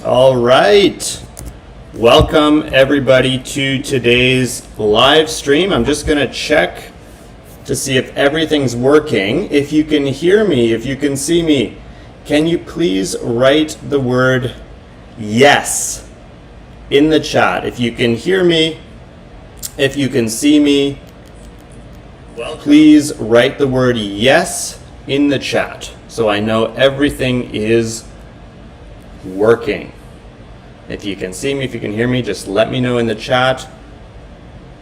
All right. Welcome everybody to today's live stream. I'm just going to check to see if everything's working. If you can hear me, if you can see me, can you please write the word yes in the chat? If you can hear me, if you can see me, please write the word yes in the chat so I know everything is working. If you can see me, if you can hear me, just let me know in the chat.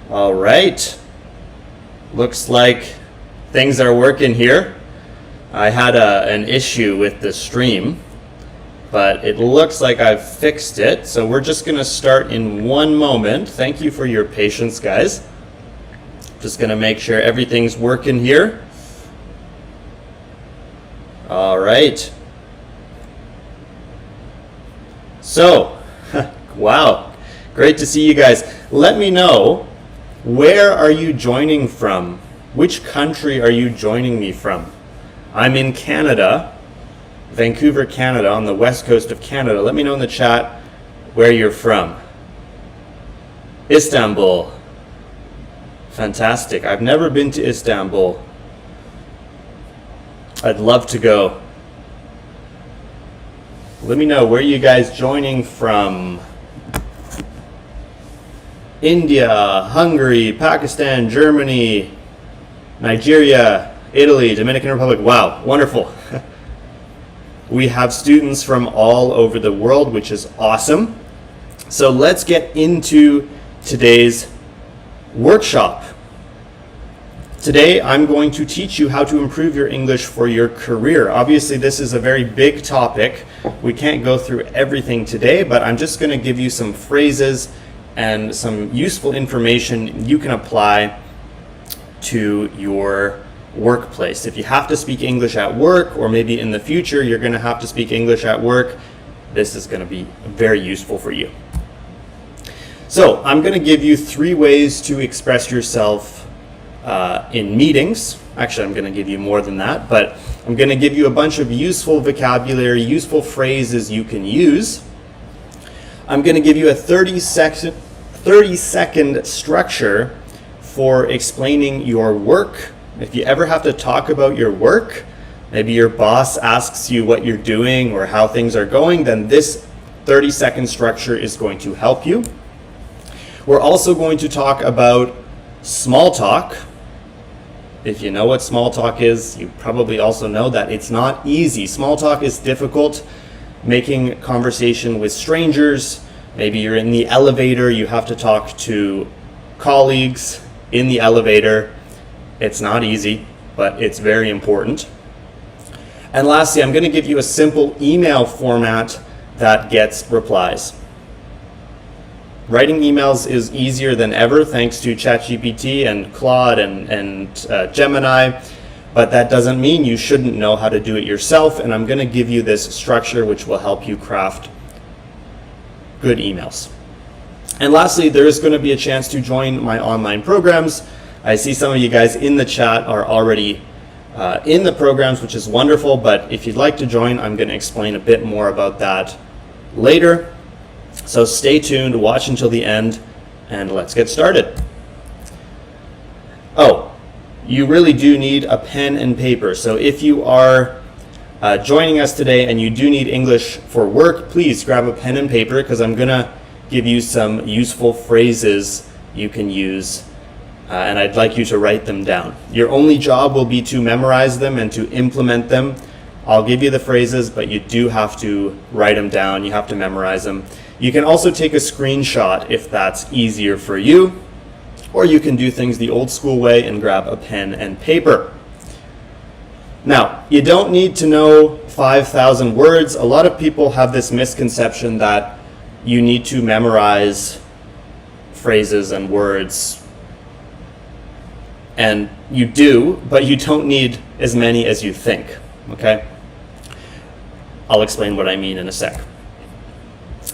All right. Looks like things are working here. I had an issue with the stream, but it looks like I've fixed it. So we're just going to start in one moment. Thank you for your patience, guys. Just going to make sure everything's working here. All right. So, wow, great to see you guys. Let me know, where are you joining from? Which country are you joining me from? I'm in Canada, Vancouver, Canada, on the west coast of Canada. Let me know in the chat where you're from. Istanbul. Fantastic. I've never been to Istanbul. I'd love to go. Let me know, where are you guys joining from? India, Hungary, Pakistan, Germany, Nigeria, Italy, Dominican Republic. Wow, wonderful. We have students from all over the world, which is awesome. So let's get into today's workshop. Today, I'm going to teach you how to improve your English for your career. Obviously, this is a very big topic. We can't go through everything today, but I'm just going to give you some phrases and some useful information you can apply to your workplace. If you have to speak English at work, or maybe in the future you're going to have to speak English at work, this is going to be very useful for you. So, I'm going to give you 3 ways to express yourself in meetings. Actually, I'm going to give you more than that, but I'm going to give you a bunch of useful vocabulary, useful phrases you can use. I'm going to give you a 30-second structure for explaining your work. If you ever have to talk about your work, maybe your boss asks you what you're doing or how things are going, then this 30-second structure is going to help you. We're also going to talk about small talk. If you know what small talk is, you probably also know that it's not easy. Small talk is difficult. Making conversation with strangers, maybe you're in the elevator, you have to talk to colleagues in the elevator. It's not easy, but it's very important. And lastly, I'm going to give you a simple email format that gets replies. Writing emails is easier than ever thanks to ChatGPT and Claude and Gemini, but that doesn't mean you shouldn't know how to do it yourself, and I'm going to give you this structure which will help you craft good emails. And lastly, there is going to be a chance to join my online programs. I see some of you guys in the chat are already in the programs, which is wonderful, but if you'd like to join, I'm going to explain a bit more about that later. So stay tuned, watch until the end, and let's get started. Oh, you really do need a pen and paper. So if you are joining us today and you do need English for work, please grab a pen and paper, because I'm going to give you some useful phrases you can use, and I'd like you to write them down. Your only job will be to memorize them and to implement them. I'll give you the phrases, but you do have to write them down. You have to memorize them. You can also take a screenshot if that's easier for you, or you can do things the old school way and grab a pen and paper. Now, you don't need to know 5,000 words. A lot of people have this misconception that you need to memorize phrases and words, and you do, but you don't need as many as you think, okay? I'll explain what I mean in a sec.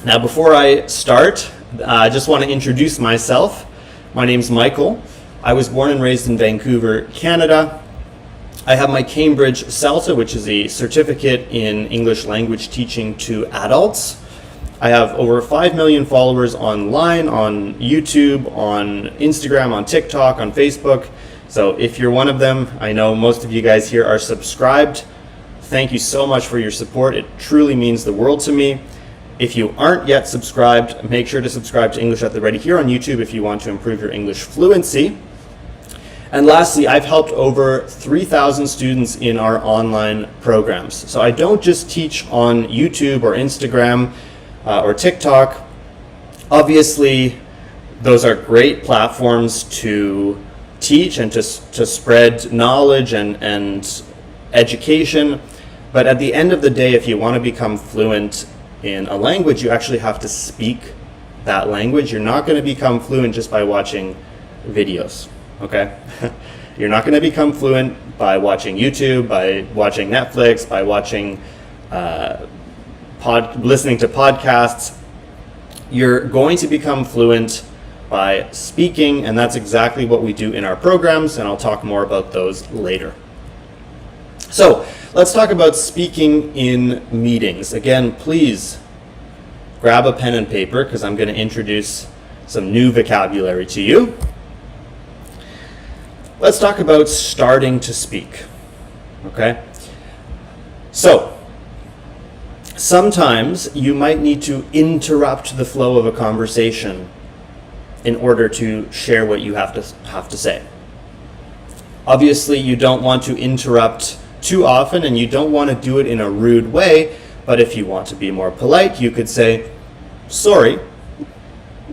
Now, before I start, I just want to introduce myself. My name's Michael. I was born and raised in Vancouver, Canada. I have my Cambridge CELTA, which is a certificate in English language teaching to adults. I have over 5 million followers online, on YouTube, on Instagram, on TikTok, on Facebook. So if you're one of them, I know most of you guys here are subscribed. Thank you so much for your support. It truly means the world to me. If you aren't yet subscribed, make sure to subscribe to English at the Ready here on YouTube if you want to improve your English fluency. And lastly, I've helped over 3,000 students in our online programs. So I don't just teach on YouTube or Instagram or TikTok. Obviously, those are great platforms to teach and to spread knowledge and education. But at the end of the day, if you want to become fluent in a language, you actually have to speak that language. You're not going to become fluent just by watching videos, okay? You're not going to become fluent by watching YouTube, by watching Netflix, by watching, listening to podcasts. You're going to become fluent by speaking, and that's exactly what we do in our programs, and I'll talk more about those later. So let's talk about speaking in meetings. Again, please grab a pen and paper because I'm going to introduce some new vocabulary to you. Let's talk about starting to speak. Okay? So, sometimes you might need to interrupt the flow of a conversation in order to share what you have to say. Obviously, you don't want to interrupt too often, and you don't want to do it in a rude way, but if you want to be more polite, you could say, "Sorry,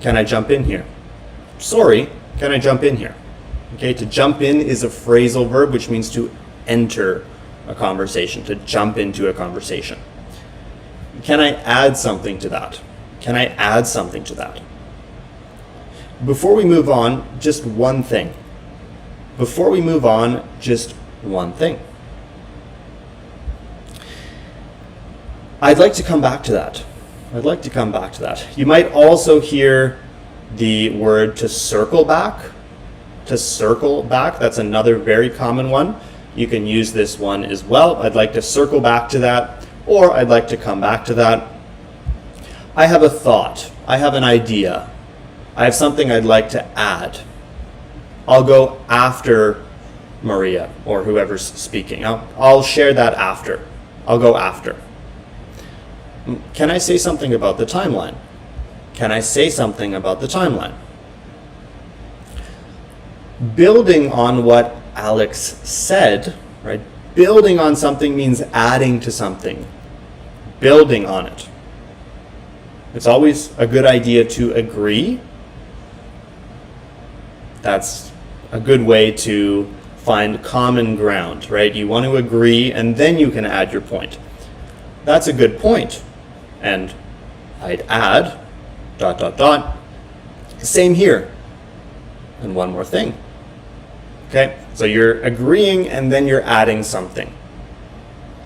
can I jump in here?" "Sorry, can I jump in here?" Okay, to jump in is a phrasal verb, which means to enter a conversation, to jump into a conversation. Can I add something to that? Can I add something to that? Before we move on, just one thing. Before we move on, just one thing. I'd like to come back to that. I'd like to come back to that. You might also hear the word to circle back. To circle back, that's another very common one. You can use this one as well. I'd like to circle back to that, or I'd like to come back to that. I have a thought. I have an idea. I have something I'd like to add. I'll go after Maria or whoever's speaking. I'll share that after. I'll go after. Can I say something about the timeline? Can I say something about the timeline? Building on what Alex said, right? Building on something means adding to something. Building on it. It's always a good idea to agree. That's a good way to find common ground, right? You want to agree and then you can add your point. That's a good point. And I'd add, ... Same here. And one more thing. Okay, so you're agreeing and then you're adding something.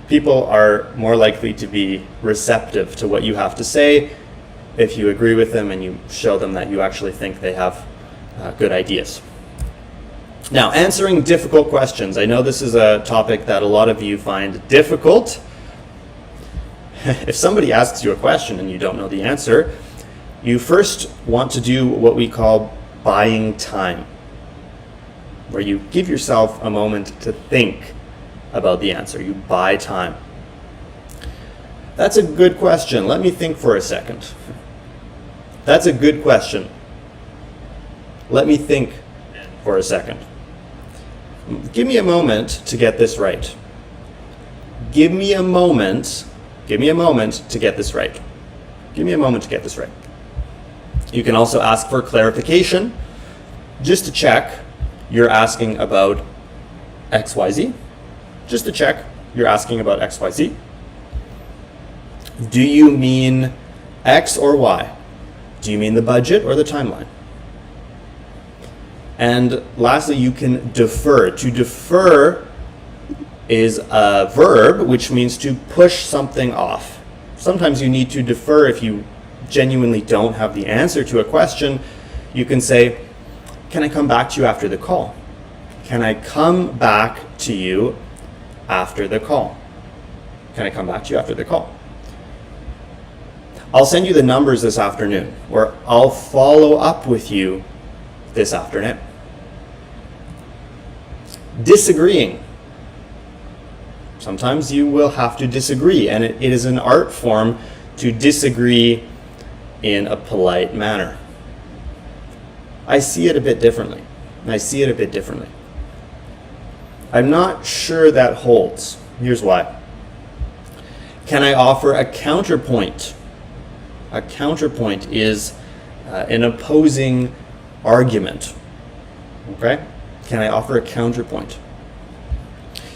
People are more likely to be receptive to what you have to say if you agree with them and you show them that you actually think they have good ideas. Now, answering difficult questions. I know this is a topic that a lot of you find difficult. If somebody asks you a question and you don't know the answer, you first want to do what we call buying time, where you give yourself a moment to think about the answer. You buy time. That's a good question. Let me think for a second. That's a good question. Let me think for a second. Give me a moment to get this right. Give me a moment to get this right. Give me a moment to get this right. You can also ask for clarification, just to check you're asking about XYZ. Just to check you're asking about XYZ. Do you mean X or Y? Do you mean the budget or the timeline? And lastly, you can defer. To defer is a verb, which means to push something off. Sometimes you need to defer if you genuinely don't have the answer to a question. You can say, "Can I come back to you after the call?" Can I come back to you after the call? Can I come back to you after the call? I'll send you the numbers this afternoon, or I'll follow up with you this afternoon. Disagreeing. Sometimes you will have to disagree, and it is an art form to disagree in a polite manner. I see it a bit differently. I'm not sure that holds. Here's why. Can I offer a counterpoint? A counterpoint is an opposing argument. Okay? Can I offer a counterpoint?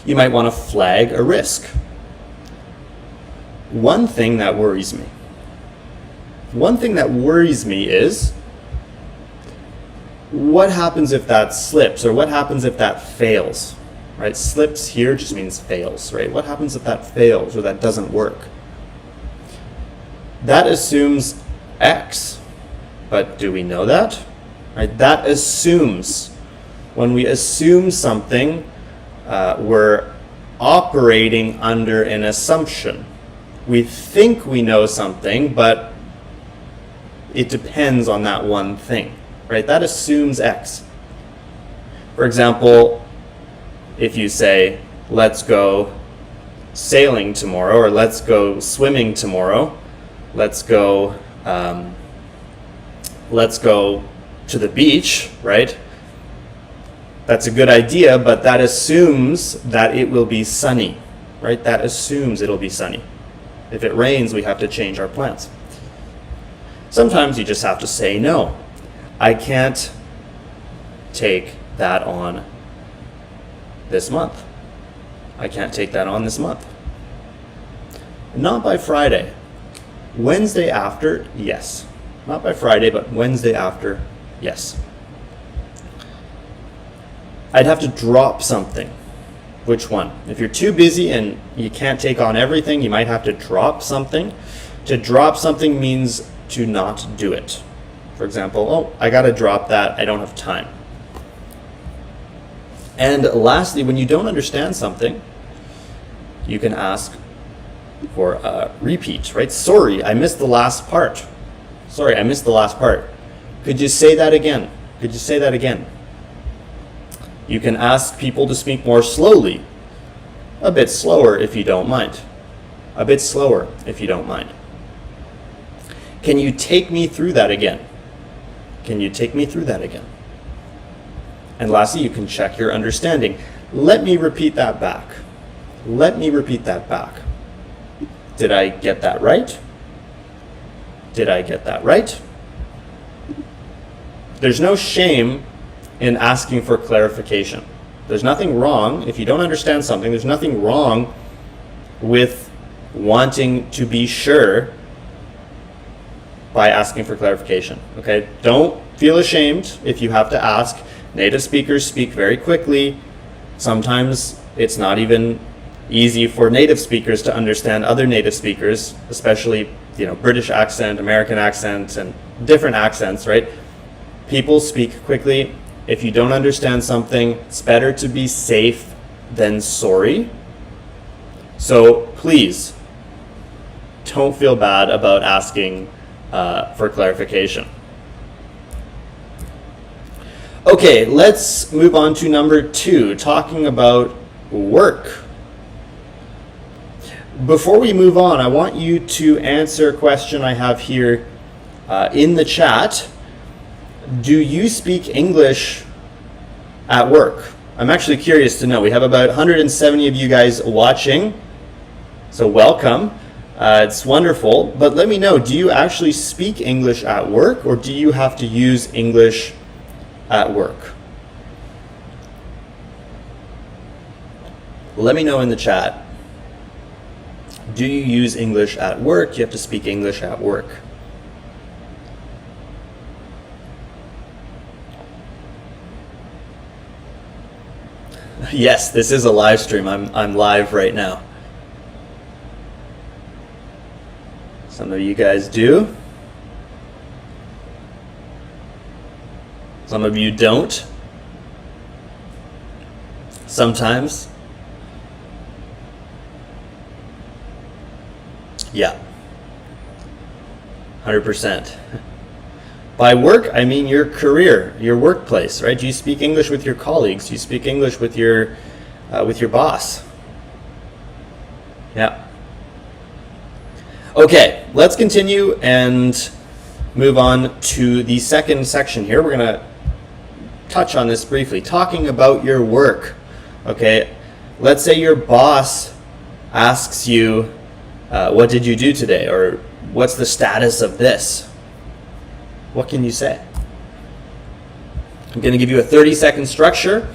You might want to flag a risk. One thing that worries me is, what happens if that slips, or what happens if that fails? Right? Slips here just means fails, right? What happens if that fails or that doesn't work? That assumes X, but do we know that? Right? That assumes. When we assume something, we're operating under an assumption. We think we know something, but it depends on that one thing, right? That assumes X. For example, if you say, let's go sailing tomorrow, or let's go swimming tomorrow, let's go to the beach, right? That's a good idea, but that assumes that it will be sunny, right? That assumes it'll be sunny. If it rains, we have to change our plans. Sometimes you just have to say no. I can't take that on this month. I can't take that on this month. Not by Friday. Wednesday after, yes. Not by Friday, but Wednesday after, yes. I'd have to drop something. Which one? If you're too busy and you can't take on everything, you might have to drop something. To drop something means to not do it. For example, oh, I gotta drop that, I don't have time. And lastly, when you don't understand something, you can ask for a repeat, right? Sorry, I missed the last part. Could you say that again? You can ask people to speak more slowly. A bit slower if you don't mind. Can you take me through that again? And lastly, you can check your understanding. Let me repeat that back. Did I get that right? There's no shame in asking for clarification. There's nothing wrong, if you don't understand something, there's nothing wrong with wanting to be sure by asking for clarification. Okay? Don't feel ashamed if you have to ask. Native speakers speak very quickly. Sometimes it's not even easy for native speakers to understand other native speakers, especially, British accent, American accent, and different accents, right? People speak quickly. If you don't understand something, it's better to be safe than sorry. So please, don't feel bad about asking for clarification. Okay, let's move on to number 2, talking about work. Before we move on, I want you to answer a question I have here in the chat. Do you speak English at work? I'm actually curious to know. We have about 170 of you guys watching, so welcome. It's wonderful, but let me know, do you actually speak English at work, or do you have to use English at work? Let me know in the chat. Do you use English at work? Do you have to speak English at work? Yes, this is a live stream. I'm live right now. Some of you guys do. Some of you don't. Sometimes. Yeah. 100%. By work, I mean your career, your workplace, right? Do you speak English with your colleagues? Do you speak English with your boss? Yeah. Okay, let's continue and move on to the second section here. We're going to touch on this briefly, talking about your work. Okay, let's say your boss asks you, what did you do today? Or what's the status of this? What can you say? I'm going to give you a 30-second structure.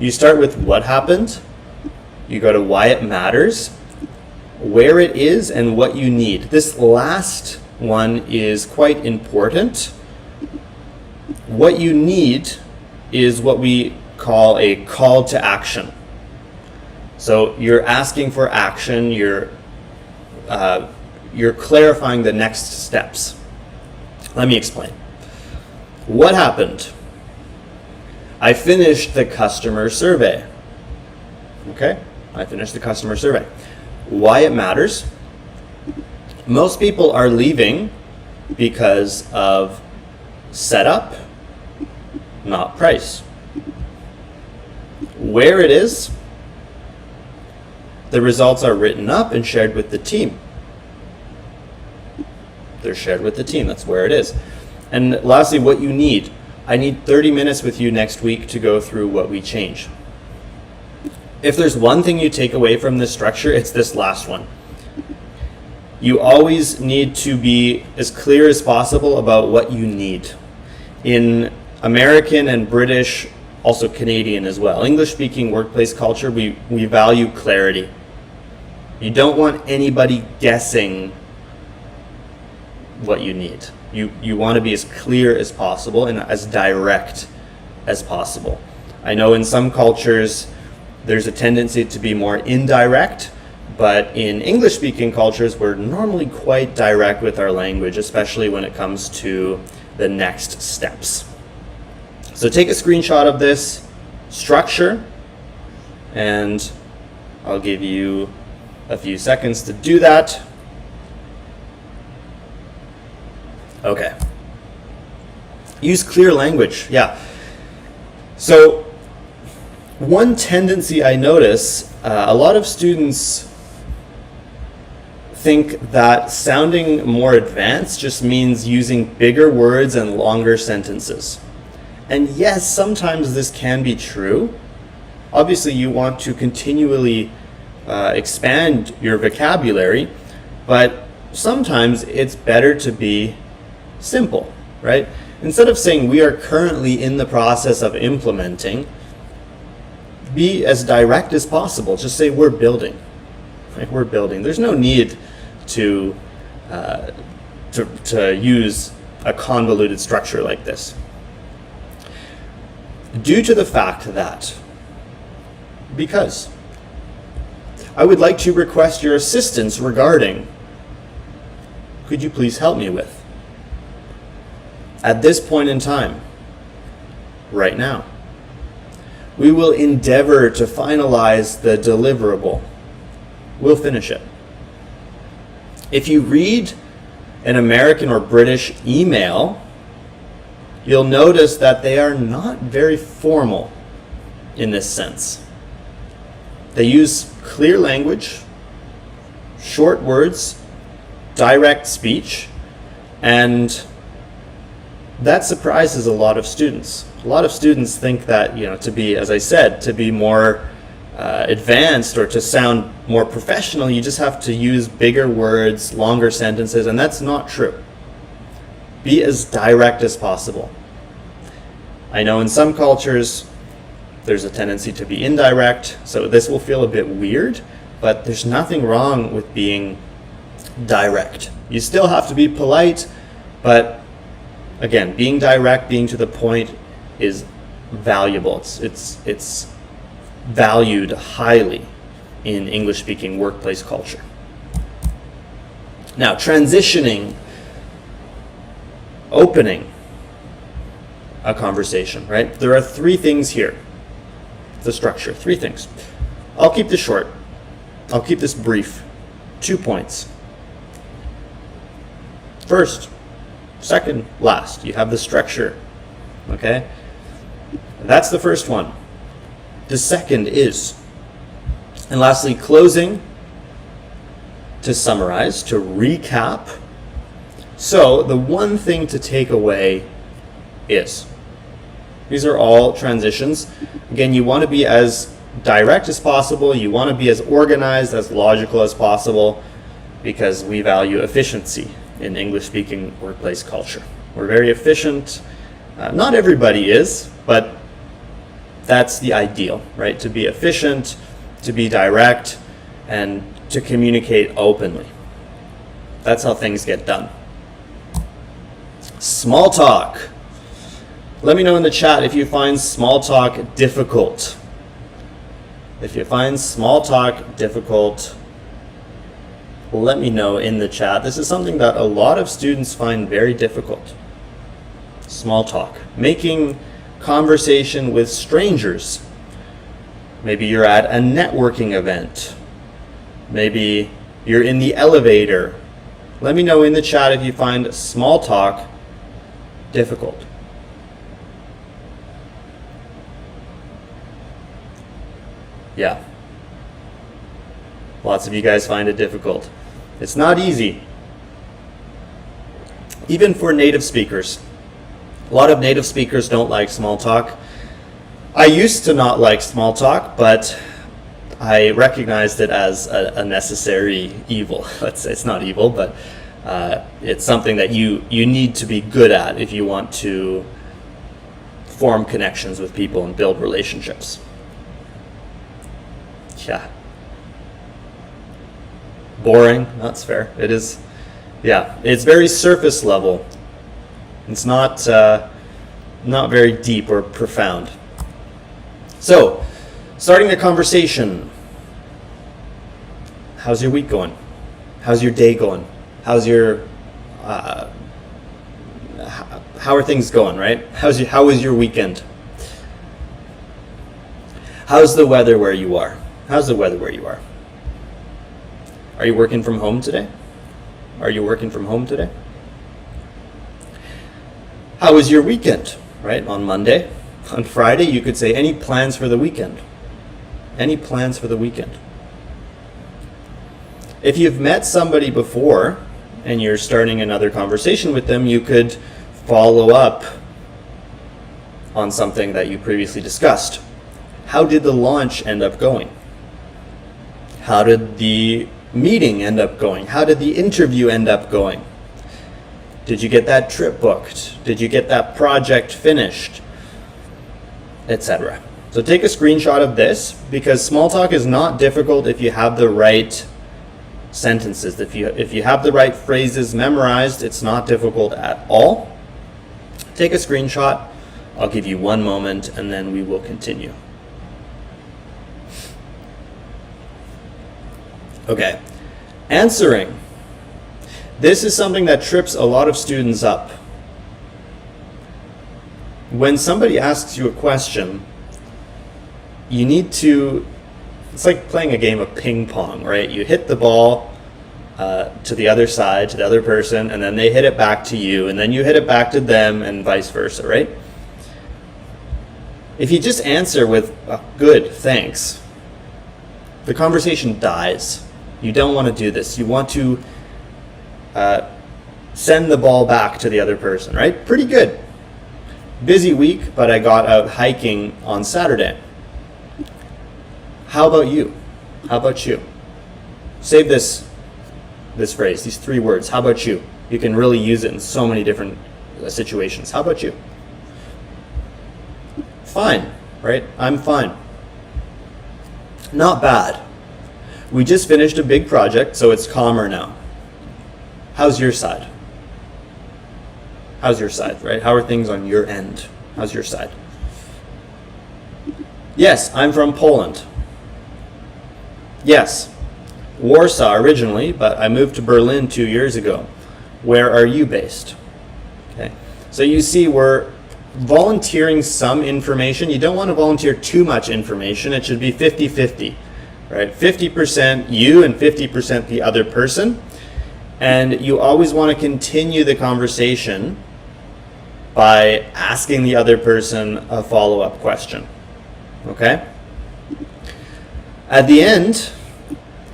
You start with what happened. You go to why it matters, where it is, and what you need. This last one is quite important. What you need is what we call a call to action. So you're asking for action, you're clarifying the next steps. Let me explain. What happened? I finished the customer survey. Okay, I finished the customer survey. Why it matters? Most people are leaving because of setup, not price. Where it is, the results are written up and shared with the team. They're shared with the team. That's where it is. And lastly, what you need. I need 30 minutes with you next week to go through what we change. If there's one thing you take away from this structure, it's this last one. You always need to be as clear as possible about what you need. In American and British, also Canadian as well, English-speaking workplace culture, we value clarity. You don't want anybody guessing what you need. You want to be as clear as possible and as direct as possible. I know in some cultures there's a tendency to be more indirect, but in English-speaking cultures we're normally quite direct with our language, especially when it comes to the next steps. So take a screenshot of this structure, and I'll give you a few seconds to do that. Okay. Use clear language. Yeah. So one tendency I notice, a lot of students think that sounding more advanced just means using bigger words and longer sentences. And yes, sometimes this can be true. Obviously, you want to continually expand your vocabulary, but sometimes it's better to be simple, right? Instead of saying we are currently in the process of implementing, be as direct as possible. Just say we're building. Right? We're building. There's no need to use a convoluted structure like this. Due to the fact that, because I would like to request your assistance regarding, could you please help me with? At this point in time, right now, we will endeavor to finalize the deliverable. We'll finish it. If you read an American or British email, you'll notice that they are not very formal in this sense. They use clear language, short words, direct speech, and that surprises a lot of students. A lot of students think that, to be, as I said, to be more advanced or to sound more professional, you just have to use bigger words, longer sentences, and that's not true. Be as direct as possible. I know in some cultures there's a tendency to be indirect, so this will feel a bit weird, but there's nothing wrong with being direct. You still have to be polite, but again, being direct, being to the point is valuable. It's valued highly in English-speaking workplace culture. Now, transitioning, opening a conversation, right? There are three things here. The structure, three things. I'll keep this short. I'll keep this brief. 2 points. First, second last. You have the structure. Okay? That's the first one. The second is, and lastly, closing, to summarize, to recap. So the one thing to take away is, these are all transitions. Again, you want to be as direct as possible. You want to be as organized, as logical as possible, because we value efficiency in English-speaking workplace culture. We're very efficient. Not everybody is, but that's the ideal, right? To be efficient, to be direct, and to communicate openly. That's how things get done. Small talk. Let me know in the chat if you find small talk difficult. If you find small talk difficult, let me know in the chat. This is something that a lot of students find very difficult. Small talk. Making conversation with strangers. Maybe you're at a networking event. Maybe you're in the elevator. Let me know in the chat if you find small talk difficult. Yeah. Lots of you guys find it difficult. It's not easy. Even for native speakers. A lot of native speakers don't like small talk. I used to not like small talk, but I recognized it as a necessary evil. It's not evil, but it's something that you need to be good at if you want to form connections with people and build relationships. Yeah. Boring, that's fair. It is, yeah, it's very surface level. It's not very deep or profound. So, starting the conversation. How's your week going? How's your day going? How's your how are things going, right? How was your weekend? How's the weather where you are? How's the weather where you are? Are you working from home today? Are you working from home today? How was your weekend, right? On Monday, on Friday, you could say, any plans for the weekend? Any plans for the weekend? If you've met somebody before and you're starting another conversation with them, you could follow up on something that you previously discussed. How did the launch end up going? How did the meeting end up going? How did the interview end up going? Did you get that trip booked? Did you get that project finished? Etc. So take a screenshot of this, because small talk is not difficult if you have the right sentences. If you have the right phrases memorized, it's not difficult at all. Take a screenshot. I'll give you one moment and then we will continue. Okay. Answering. This is something that trips a lot of students up. When somebody asks you a question, you need to, it's like playing a game of ping pong, right? You hit the ball to the other side, to the other person, and then they hit it back to you, and then you hit it back to them, and vice versa, right? If you just answer with, good, thanks, the conversation dies. You don't want to do this. You want to send the ball back to the other person, right? Pretty good. Busy week, but I got out hiking on Saturday. How about you? How about you? Save this phrase, these 3 words. How about you? You can really use it in so many different situations. How about you? Fine, right? I'm fine. Not bad. We just finished a big project, so it's calmer now. How's your side? How's your side, right? How are things on your end? How's your side? Yes, I'm from Poland. Yes, Warsaw originally, but I moved to Berlin 2 years ago. Where are you based? Okay, so you see we're volunteering some information. You don't want to volunteer too much information. It should be 50-50, right? 50% you and 50% the other person. And you always want to continue the conversation by asking the other person a follow-up question. Okay? At the end,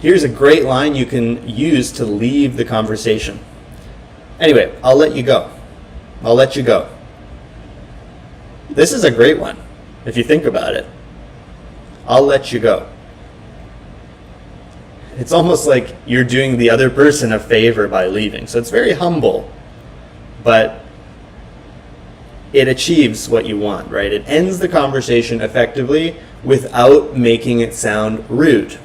here's a great line you can use to leave the conversation. Anyway, I'll let you go. I'll let you go. This is a great one, if you think about it. I'll let you go. It's almost like you're doing the other person a favor by leaving. So it's very humble, but it achieves what you want, right? It ends the conversation effectively without making it sound rude.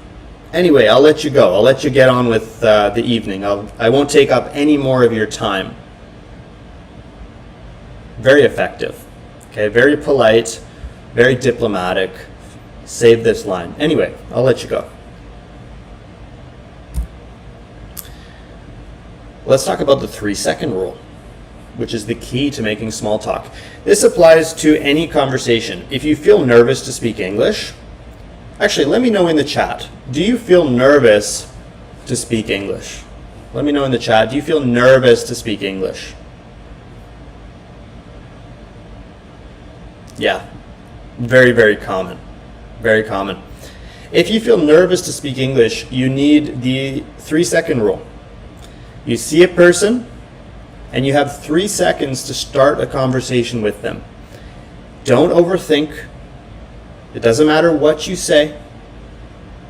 Anyway, I'll let you go. I'll let you get on with the evening. I won't take up any more of your time. Very effective. Okay, very polite, very diplomatic. Save this line. Anyway, I'll let you go. Let's talk about the 3-second rule, which is the key to making small talk. This applies to any conversation. If you feel nervous to speak English, actually, let me know in the chat. Do you feel nervous to speak English? Let me know in the chat. Do you feel nervous to speak English? Yeah, very, very common. Very common. If you feel nervous to speak English, you need the 3-second rule. You see a person, and you have 3 seconds to start a conversation with them. Don't overthink. It doesn't matter what you say.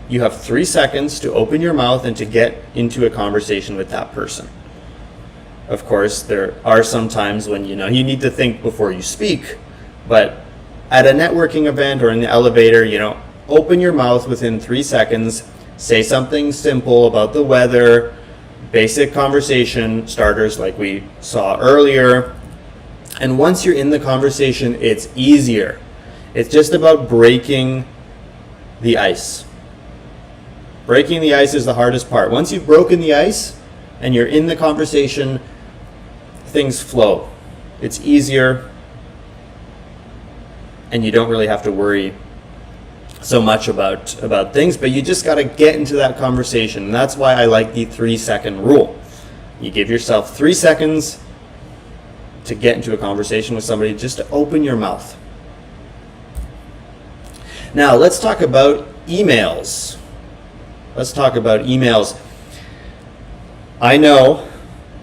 You have 3 seconds to open your mouth and to get into a conversation with that person. Of course, there are some times when you need to think before you speak, but at a networking event or in the elevator, open your mouth within 3 seconds, say something simple about the weather, basic conversation starters like we saw earlier. And once you're in the conversation, it's easier. It's just about breaking the ice. Breaking the ice is the hardest part. Once you've broken the ice and you're in the conversation, things flow. It's easier, and you don't really have to worry so much about things, but you just got to get into that conversation. And that's why I like the 3-second rule. You give yourself 3 seconds to get into a conversation with somebody, just to open your mouth. Now, let's talk about emails. Let's talk about emails. I know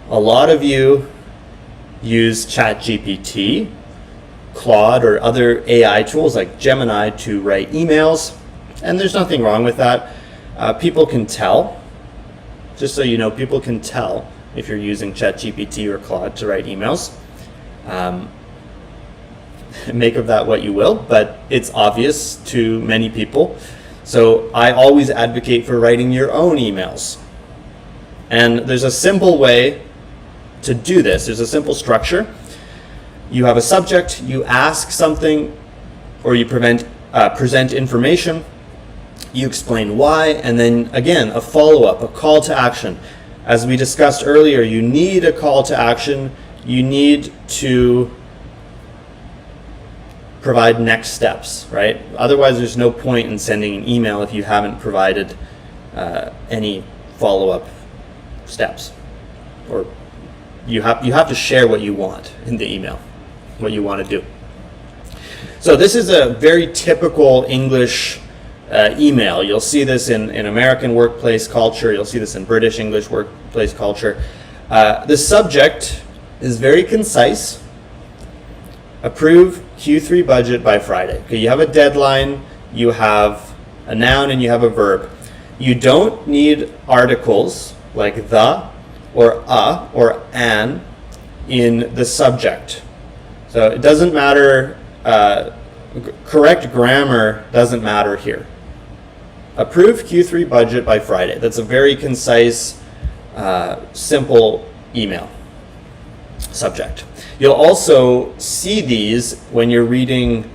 a lot of you use ChatGPT, Claude, or other AI tools like Gemini to write emails, and there's nothing wrong with that. People can tell, just so you know, people can tell if you're using ChatGPT or Claude to write emails. Make of that what you will, but it's obvious to many people. So I always advocate for writing your own emails. And there's a simple way to do this. There's a simple structure. You have a subject, you ask something, or you present information, you explain why, and then again, a follow-up, a call to action. As we discussed earlier, you need a call to action. You need to provide next steps, right? Otherwise, there's no point in sending an email if you haven't provided any follow-up steps. Or you have to share what you want in the email, what you want to do. So this is a very typical English email. You'll see this in American workplace culture. You'll see this in British English workplace culture. The subject is very concise. Approve Q3 budget by Friday. Okay, you have a deadline, you have a noun, and you have a verb. You don't need articles like the or a or an in the subject. So it doesn't matter, correct grammar doesn't matter here. Approve Q3 budget by Friday. That's a very concise, simple email subject. You'll also see these when you're reading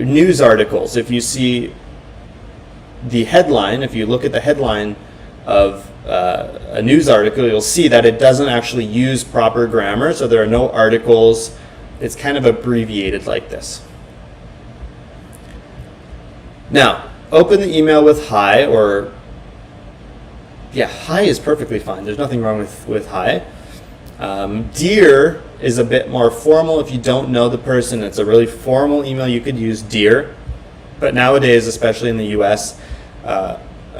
news articles. If you see the headline, if you look at the headline of a news article, you'll see that it doesn't actually use proper grammar, so there are no articles. It's kind of abbreviated like this. Now, open the email with hi, or hi is perfectly fine. There's nothing wrong with hi. Dear is a bit more formal. If you don't know the person, it's a really formal email. You could use dear. But nowadays, especially in the US,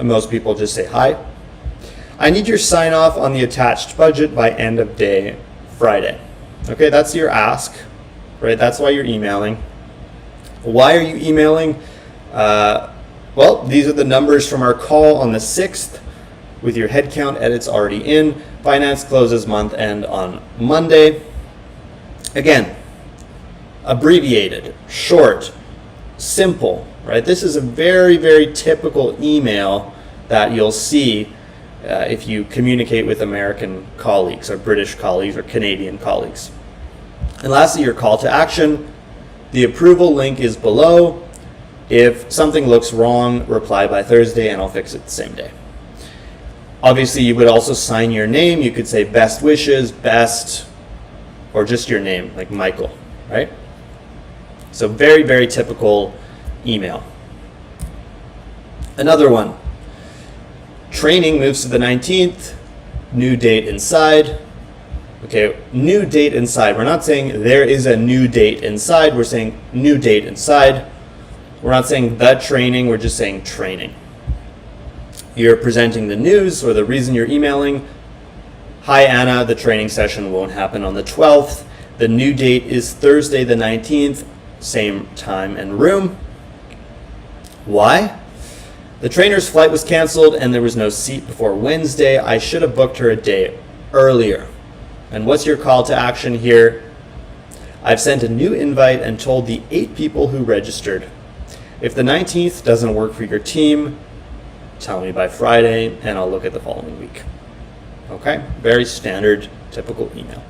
most people just say hi. I need your sign off on the attached budget by end of day Friday. Okay, that's your ask, right? That's why you're emailing. Why are you emailing? Well, these are the numbers from our call on the 6th with your headcount edits already in. Finance closes month end on Monday. Again, abbreviated, short, simple, right? This is a very, very typical email that you'll see if you communicate with American colleagues or British colleagues or Canadian colleagues. And lastly, your call to action. The approval link is below. If something looks wrong, reply by Thursday and I'll fix it the same day. Obviously, you would also sign your name. You could say best wishes, best, or just your name, like Michael, right? So very, very typical email. Another one. Training moves to the 19th. New date inside. Okay, new date inside. We're not saying there is a new date inside. We're saying new date inside. We're not saying the training. We're just saying training. You're presenting the news or the reason you're emailing. Hi, Anna. The training session won't happen on the 12th. The new date is Thursday the 19th. Same time and room. Why? The trainer's flight was canceled and there was no seat before Wednesday. I should have booked her a day earlier. And what's your call to action here? I've sent a new invite and told the 8 people who registered. If the 19th doesn't work for your team, tell me by Friday and I'll look at the following week. Okay? Very standard, typical email.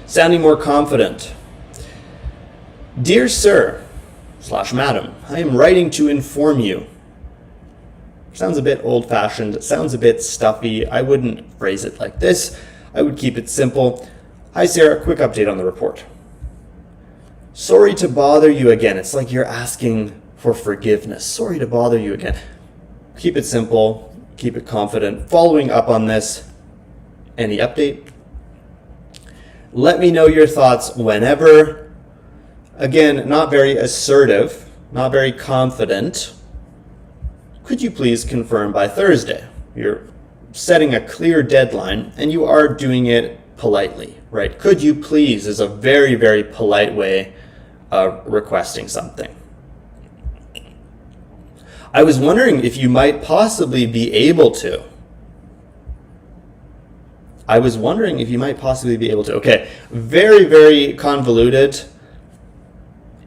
Sounding more confident. Dear Sir / Madam, I am writing to inform you. Sounds a bit old-fashioned, sounds a bit stuffy. I wouldn't phrase it like this. I would keep it simple. Hi Sarah, quick update on the report. Sorry to bother you again. It's like you're asking for forgiveness. Sorry to bother you again. Keep it simple, keep it confident. Following up on this, any update? Let me know your thoughts whenever. Again, not very assertive, not very confident. Could you please confirm by Thursday? You're setting a clear deadline and you are doing it politely, right? Could you please is a very, very polite way of requesting something. I was wondering if you might possibly be able to. Okay, very, very convoluted.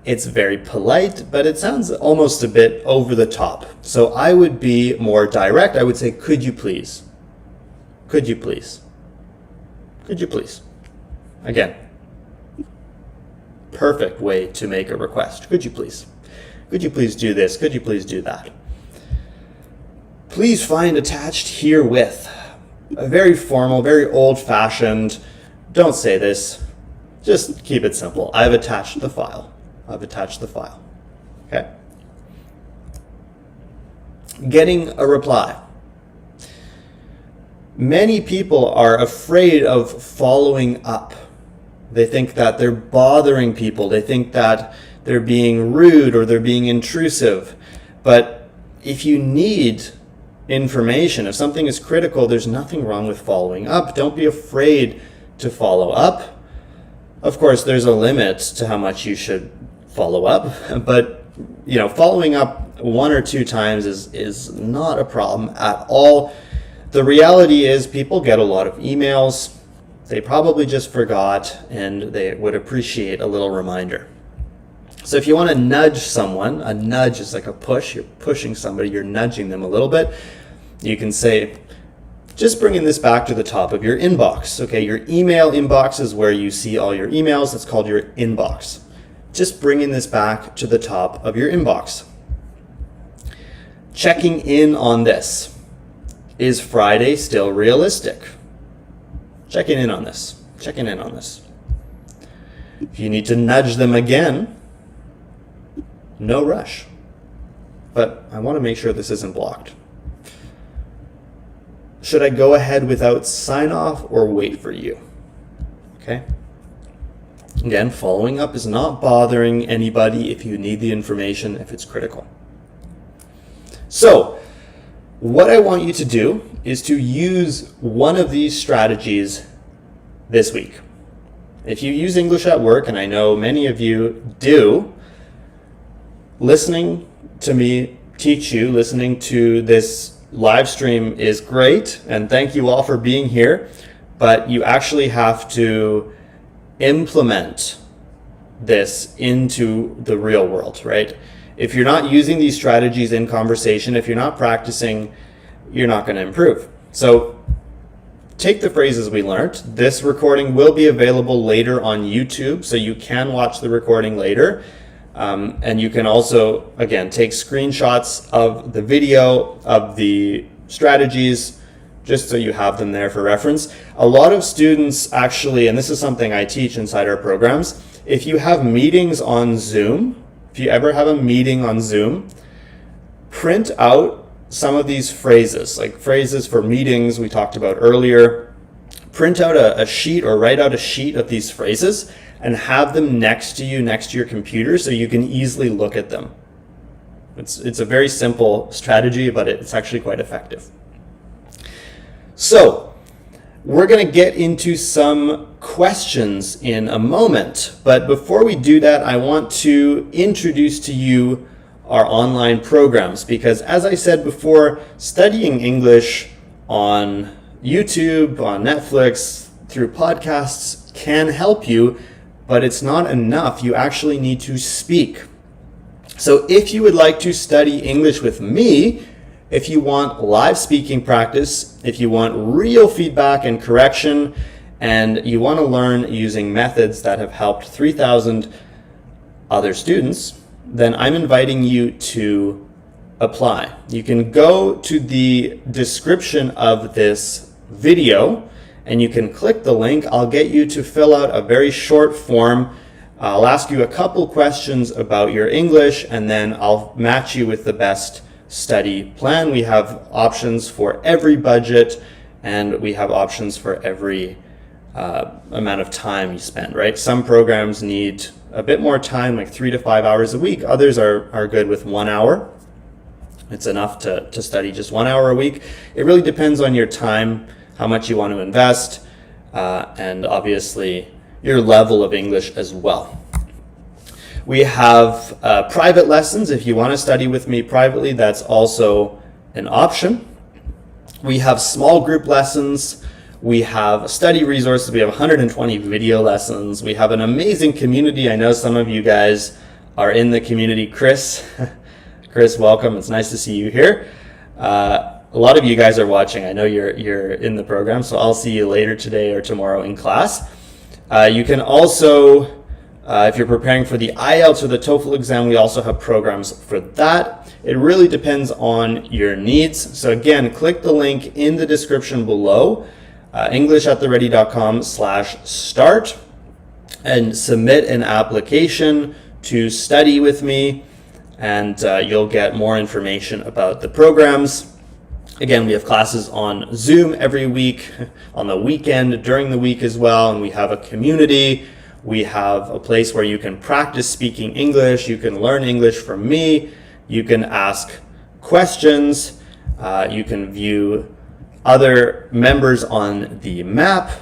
It's very polite, but it sounds almost a bit over the top. So I would be more direct. I would say, could you please? Could you please? Could you please? Again, perfect way to make a request. Could you please? Could you please do this? Could you please do that? Please find attached herewith. A very formal, very old-fashioned. Don't say this. Just keep it simple. I've attached the file. Okay? Getting a reply. Many people are afraid of following up. They think that they're bothering people. They think that they're being rude or they're being intrusive. But if you need information, if something is critical, there's nothing wrong with following up. Don't be afraid to follow up. Of course, there's a limit to how much you should follow up, but following up 1 or 2 times is not a problem at all. The reality is people get a lot of emails. They probably just forgot and they would appreciate a little reminder. So if you want to nudge someone, a nudge is like a push. You're pushing somebody, you're nudging them a little bit. You can say, just bringing this back to the top of your inbox. Okay, your email inbox is where you see all your emails. It's called your inbox. Just bringing this back to the top of your inbox. Checking in on this. Is Friday still realistic? Checking in on this. Checking in on this. If you need to nudge them again, no rush. But I want to make sure this isn't blocked. should I go ahead without sign off or wait for you? Okay. Again, following up is not bothering anybody if you need the information, if it's critical. So, what I want you to do is to use one of these strategies this week. If you use English at work, and I know many of you do, listening to me teach you, listening to this live stream is great, and thank you all for being here, but you actually have to implement this into the real world, right? If you're not using these strategies in conversation, if you're not practicing, you're not going to improve. So take the phrases we learned. This recording will be available later on YouTube, so you can watch the recording later. And you can also, again, take screenshots of the video of the strategies, just so you have them there for reference. A lot of students actually, and this is something I teach inside our programs, if you have meetings on Zoom, if you ever have a meeting on Zoom, print out some of these phrases, like phrases for meetings we talked about earlier. Print out a sheet or write out a sheet of these phrases and have them next to you, next to your computer, so you can easily look at them. It's a very simple strategy, but it's actually quite effective. So, we're going to get into some questions in a moment, but before we do that, I want to introduce to you our online programs, because as I said before, studying English on YouTube, on Netflix, through podcasts can help you, but it's not enough. You actually need to speak. So if you would like to study English with me, if you want live speaking practice, if you want real feedback and correction, and you want to learn using methods that have helped 3,000 other students, then I'm inviting you to apply. You can go to the description of this video and you can click the link. I'll get you to fill out a very short form. I'll ask you a couple questions about your English, and then I'll match you with the best study plan. We have options for every budget, and we have options for every amount of time you spend, right? Some programs need a bit more time, like 3 to 5 hours a week. Others are good with 1 hour. It's enough to study just 1 hour a week. It really depends on your time, how much you want to invest, and obviously your level of English as well. We have private lessons. If you want to study with me privately, that's also an option. We have small group lessons. We have study resources. We have 120 video lessons. We have an amazing community. I know some of you guys are in the community. Chris, welcome. It's nice to see you here. A lot of you guys are watching. I know you're in the program, so I'll see you later today or tomorrow in class. You can also, if you're preparing for the IELTS or the TOEFL exam, we also have programs for that. It really depends on your needs. So again, click the link in the description below, englishattheready.com/start, and submit an application to study with me, and you'll get more information about the programs. Again, we have classes on Zoom every week, on the weekend, during the week as well, and we have a community. We have a place where you can practice speaking English, you can learn English from me, you can ask questions, you can view other members on the map,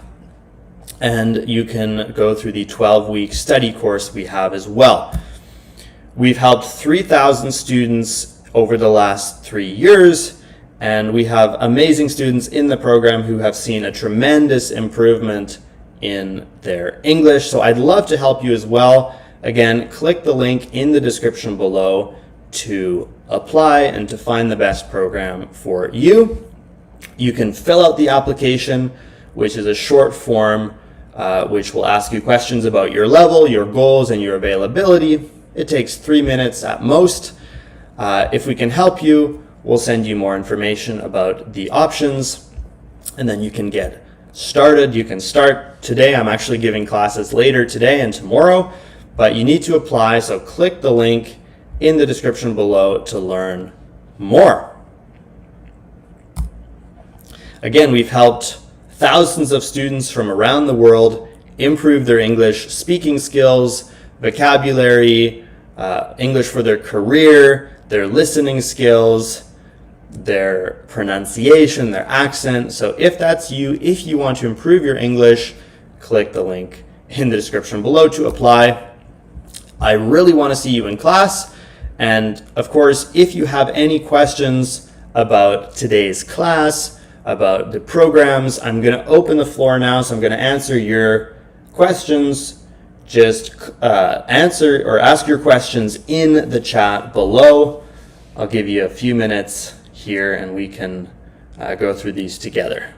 and you can go through the 12-week study course we have as well. We've helped 3,000 students over the last 3 years, and we have amazing students in the program who have seen a tremendous improvement in their English. So I'd love to help you as well. Again, click the link in the description below to apply and to find the best program for you. You can fill out the application, which is a short form, which will ask you questions about your level, your goals, and your availability. It takes 3 minutes at most. If we can help you, we'll send you more information about the options, and then you can get started. You can start today. I'm actually giving classes later today and tomorrow, but you need to apply, so click the link in the description below to learn more. Again, we've helped thousands of students from around the world improve their English speaking skills, vocabulary, English for their career, their listening skills, their pronunciation, their accent. So if that's you, if you want to improve your English, click the link in the description below to apply. I really want to see you in class. And of course, if you have any questions about today's class, about the programs, I'm going to open the floor now. So I'm going to answer your questions. Just answer or ask your questions in the chat below. I'll give you a few minutes here and we can go through these together.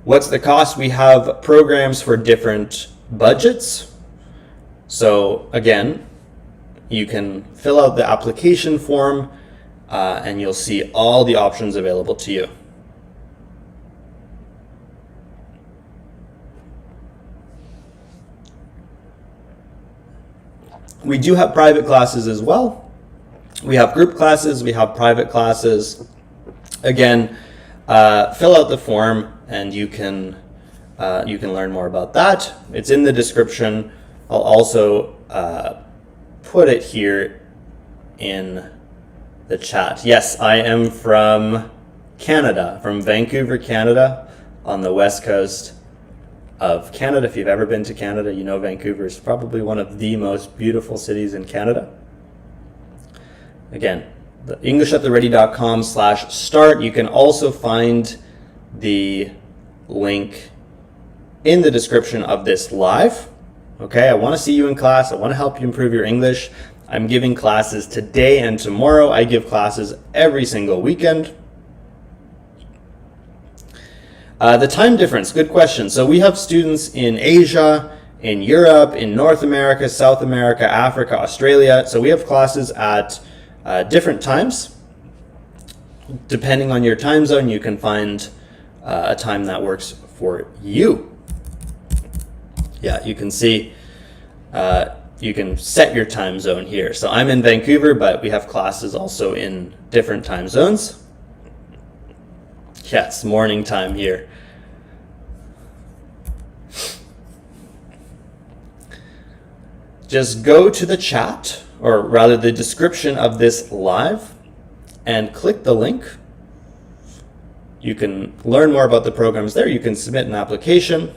What's the cost? We have programs for different budgets. So again, you can fill out the application form and you'll see all the options available to you. We do have private classes as well. We have group classes, we have private classes. Again, fill out the form and you can learn more about that. It's in the description. I'll also put it here in the chat. Yes, I am from Canada, from Vancouver, Canada, on the west coast of Canada. If you've ever been to Canada, you know Vancouver is probably one of the most beautiful cities in Canada. Again, the englishattheready.com/start. You can also find the link in the description of this live. Okay, I want to see you in class. I want to help you improve your English. I'm giving classes today and tomorrow. I give classes every single weekend. The time difference, good question. So we have students in Asia, in Europe, in North America, South America, Africa, Australia. So we have classes at different times. Depending on your time zone, you can find a time that works for you. Yeah, you can see, you can set your time zone here. So I'm in Vancouver, but we have classes also in different time zones. Yes, morning time here. Just go to the chat, or rather the description of this live, and click the link. You can learn more about the programs there. You can submit an application.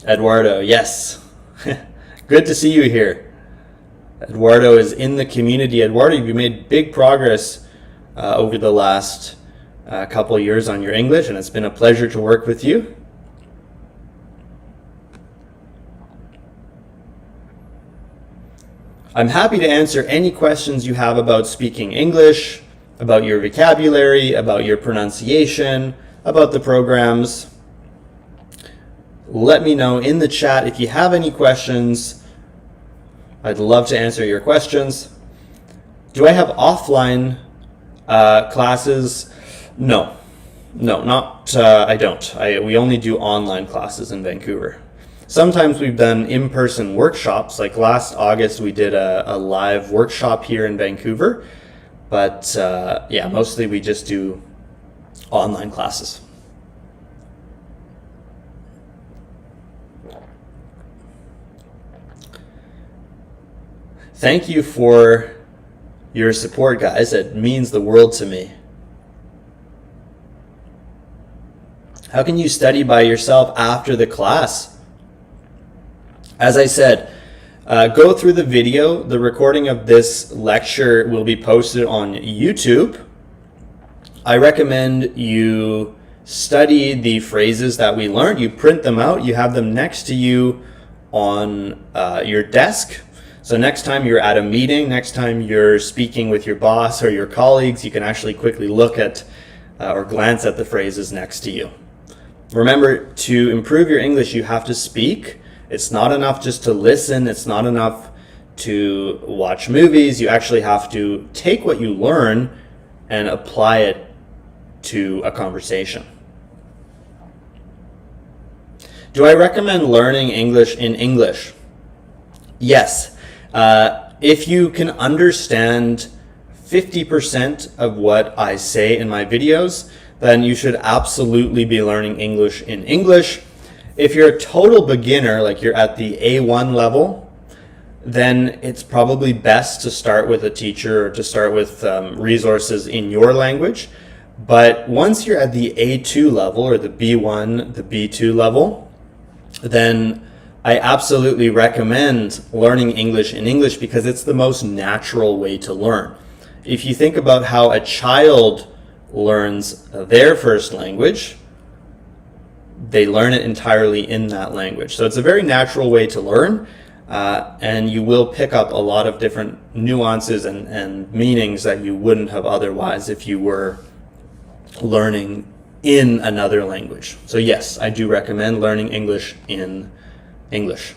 Eduardo, yes. Good to see you here. Eduardo is in the community. Eduardo, you've made big progress over the last couple of years on your English, and it's been a pleasure to work with you. I'm happy to answer any questions you have about speaking English, about your vocabulary, about your pronunciation, about the programs. Let me know in the chat if you have any questions. I'd love to answer your questions. Do I have offline classes? No, I don't. We only do online classes in Vancouver. Sometimes we've done in-person workshops, like last August we did a live workshop here in Vancouver, but yeah, mostly we just do online classes. Thank you for your support, guys. It means the world to me. How can you study by yourself after the class? As I said, go through the video. The recording of this lecture will be posted on YouTube. I recommend you study the phrases that we learned. You print them out. You have them next to you on your desk. So next time you're at a meeting, next time you're speaking with your boss or your colleagues, you can actually quickly look at or glance at the phrases next to you. Remember, to improve your English, you have to speak. It's not enough just to listen. It's not enough to watch movies. You actually have to take what you learn and apply it to a conversation. Do I recommend learning English in English? Yes. If you can understand 50% of what I say in my videos, then you should absolutely be learning English in English. If you're a total beginner, like you're at the A1 level, then it's probably best to start with a teacher or to start with resources in your language. But once you're at the A2 level or the B1, the B2 level, then I absolutely recommend learning English in English because it's the most natural way to learn. If you think about how a child learns their first language, they learn it entirely in that language. So it's a very natural way to learn, and you will pick up a lot of different nuances and meanings that you wouldn't have otherwise if you were learning in another language. So yes, I do recommend learning English in English.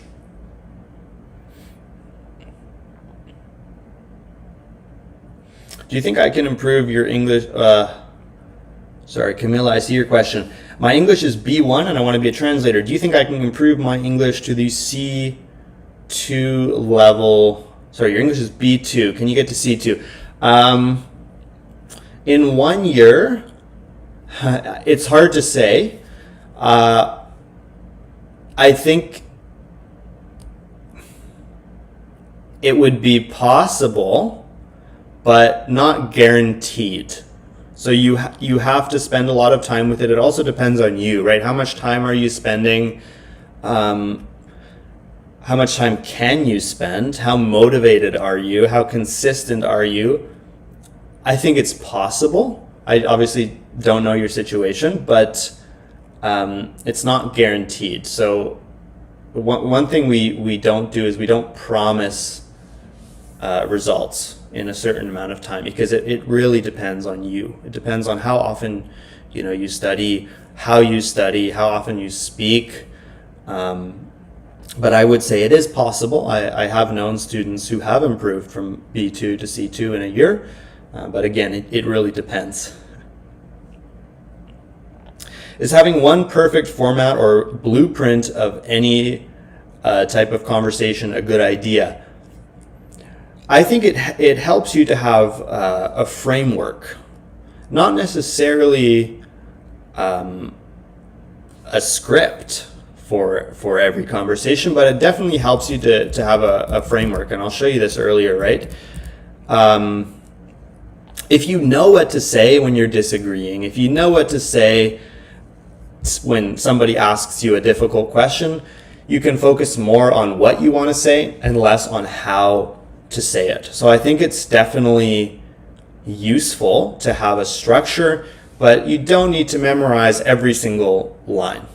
Do you think I can improve your English? Sorry, Camilla, I see your question. My English is B1 and I want to be a translator. Do you think I can improve my English to the C2 level? Sorry, your English is B2. Can you get to C2? In 1 year, it's hard to say. I think it would be possible, but not guaranteed. So you have to spend a lot of time with it. It also depends on you, right? How much time are you spending? How much time can you spend? How motivated are you? How consistent are you? I think it's possible. I obviously don't know your situation, but it's not guaranteed. So one thing we don't do is we don't promise results in a certain amount of time, because it really depends on you. It depends on how often you study, how often you speak. But I would say it is possible. I have known students who have improved from B2 to C2 in a year, but again, it really depends. Is having one perfect format or blueprint of any type of conversation a good idea? I think it helps you to have a framework, not necessarily a script for every conversation, but it definitely helps you to have a framework. And I'll show you this earlier, right? If you know what to say when you're disagreeing, if you know what to say when somebody asks you a difficult question, you can focus more on what you want to say and less on how to say it. So I think it's definitely useful to have a structure, but you don't need to memorize every single line.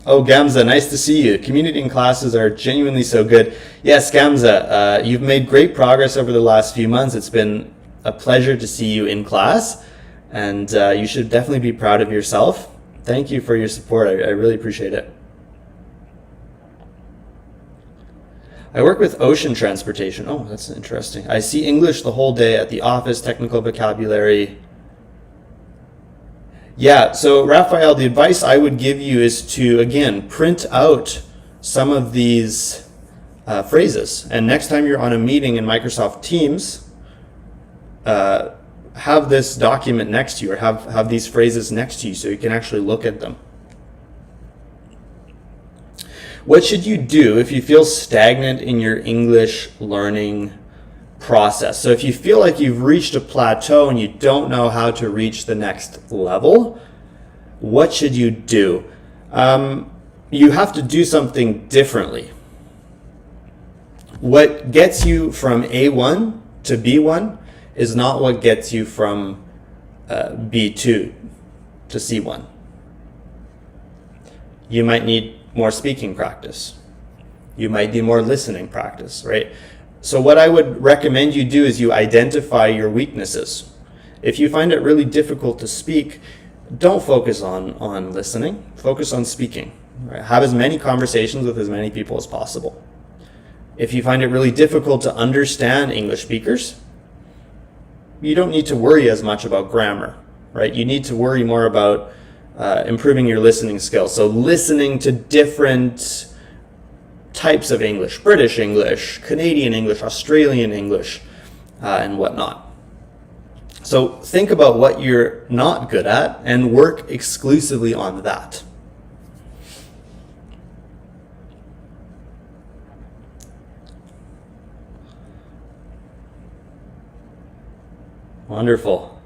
Oh, Gamza, nice to see you. Community and classes are genuinely so good. Yes, Gamza, you've made great progress over the last few months. It's been a pleasure to see you in class, and you should definitely be proud of yourself. Thank you for your support. I really appreciate it. I work with ocean transportation. Oh, that's interesting. I see English the whole day at the office, technical vocabulary. Yeah, so Raphael, the advice I would give you is to, again, print out some of these phrases. And next time you're on a meeting in Microsoft Teams, have this document next to you, or have these phrases next to you so you can actually look at them. What should you do if you feel stagnant in your English learning process? So if you feel like you've reached a plateau and you don't know how to reach the next level, what should you do? You have to do something differently. What gets you from A1 to B1 is not what gets you from B2 to C1. You might need more speaking practice. You might need more listening practice, right? So what I would recommend you do is you identify your weaknesses. If you find it really difficult to speak, don't focus on listening, focus on speaking. Right? Have as many conversations with as many people as possible. If you find it really difficult to understand English speakers, you don't need to worry as much about grammar, right? You need to worry more about improving your listening skills. So listening to different types of English, British English, Canadian English, Australian English, and whatnot. So think about what you're not good at and work exclusively on that. Wonderful.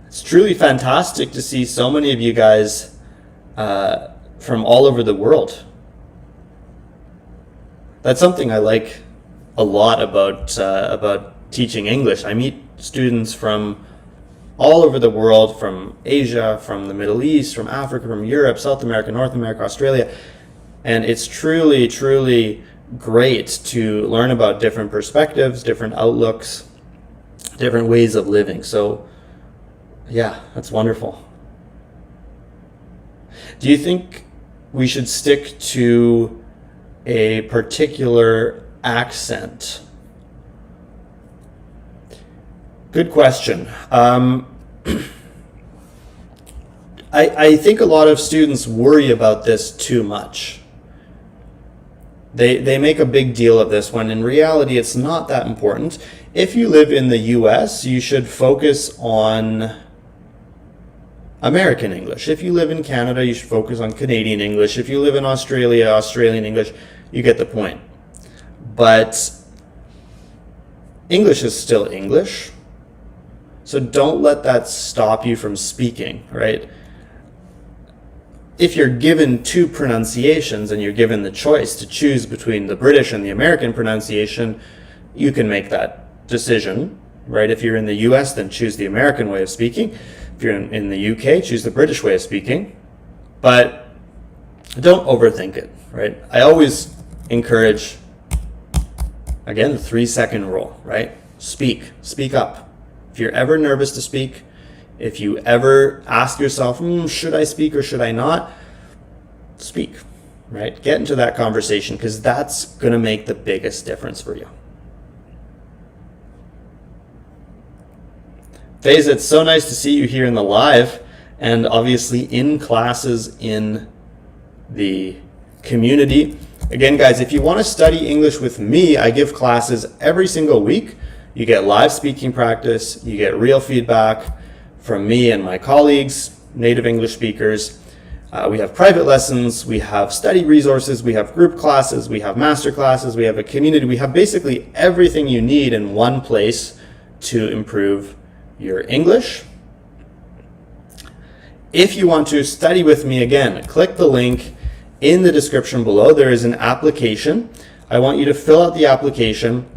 It's truly fantastic to see so many of you guys from all over the world. That's something I like a lot about teaching English. I meet students from all over the world, from Asia, from the Middle East, from Africa, from Europe, South America, North America, Australia. And it's truly, truly great to learn about different perspectives, different outlooks, different ways of living. So yeah, that's wonderful. Do you think we should stick to a particular accent? Good question. I think a lot of students worry about this too much. They make a big deal of this when in reality it's not that important. If you live in the US, you should focus on American English. If you live in Canada, you should focus on Canadian English. If you live in Australia, Australian English. You get the point. But English is still English. So don't let that stop you from speaking, right? If you're given two pronunciations and you're given the choice to choose between the British and the American pronunciation, you can make that decision, right? If you're in the US, then choose the American way of speaking. If you're in the UK, choose the British way of speaking. But don't overthink it, right? I always encourage, again, the 3-second rule, right? Speak up. If you're ever nervous to speak, if you ever ask yourself, should I speak or should I not? Speak, right? Get into that conversation because that's going to make the biggest difference for you. Faze, it's so nice to see you here in the live and obviously in classes in the community. Again, guys, if you want to study English with me, I give classes every single week. You get live speaking practice, you get real feedback from me and my colleagues, native English speakers. We have private lessons, we have study resources, we have group classes, we have master classes, we have a community. We have basically everything you need in one place to improve your English. If you want to study with me, again, click the link in the description below. There is an application. I want you to fill out the application.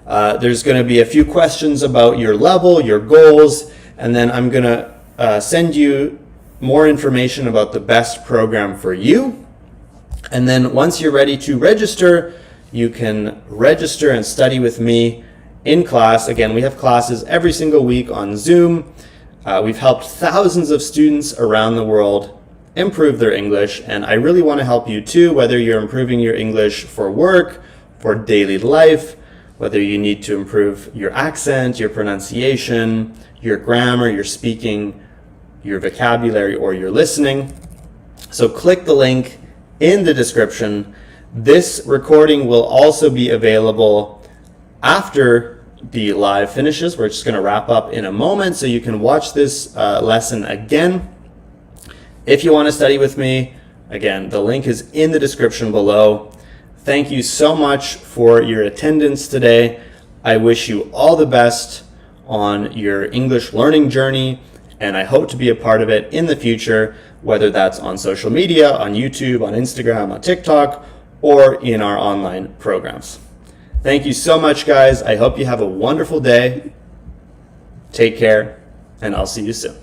There's going to be a few questions about your level, your goals, and then I'm going to send you more information about the best program for you. And then once you're ready to register, you can register and study with me in class. Again, we have classes every single week on Zoom. We've helped thousands of students around the world improve their English, and I really want to help you too, whether you're improving your English for work, for daily life, whether you need to improve your accent, your pronunciation, your grammar, your speaking, your vocabulary, or your listening. So click the link in the description. This recording will also be available after the live finishes. We're just going to wrap up in a moment so you can watch this lesson again. If you want to study with me, again, the link is in the description below. Thank you so much for your attendance today. I wish you all the best on your English learning journey, and I hope to be a part of it in the future, whether that's on social media, on YouTube, on Instagram, on TikTok, or in our online programs. Thank you so much, guys. I hope you have a wonderful day. Take care, and I'll see you soon.